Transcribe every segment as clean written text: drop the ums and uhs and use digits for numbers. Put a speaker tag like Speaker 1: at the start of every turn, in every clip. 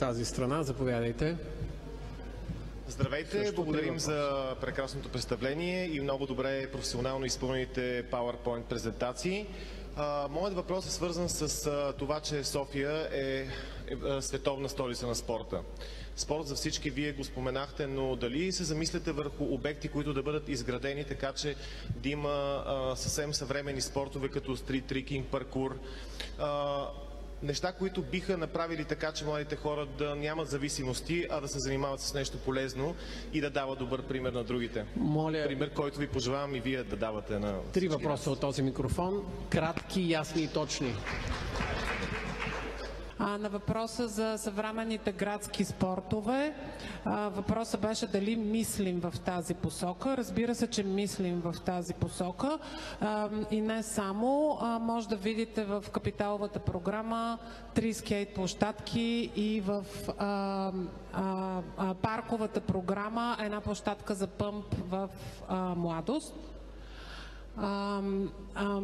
Speaker 1: тази страна. Заповядайте.
Speaker 2: Здравейте, благодарим за прекрасното представление и много добре професионално изпълнените PowerPoint презентации. Моят въпрос е свързан с това, че София е световна столица на спорта. Спорт за всички, вие го споменахте, но дали се замисляте върху обекти, които да бъдат изградени така, че да има съвсем съвременни спортове, като стрит трикинг, паркур, неща, които биха направили така, че младите хора да нямат зависимости, а да се занимават с нещо полезно и да дават добър пример на другите.
Speaker 1: Моля,
Speaker 2: пример, който ви пожелавам и вие да давате на всички.
Speaker 1: 3 въпроса от този микрофон. Кратки, ясни и точни.
Speaker 3: На въпроса за съвременните градски спортове, въпросът беше дали мислим в тази посока. Разбира се, че мислим в тази посока и не само. Може да видите в капиталовата програма 3 скейт площадки и в парковата програма една площадка за пъмп в Младост.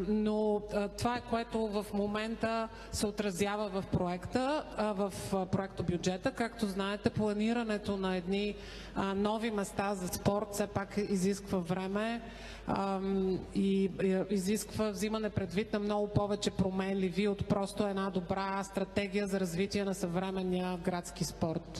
Speaker 3: Но това е, което в момента се отразява в проекта, в проектобюджета. Както знаете, планирането на едни нови места за спорт все пак изисква време и изисква взимане предвид на много повече променливи от просто една добра стратегия за развитие на съвременния градски спорт.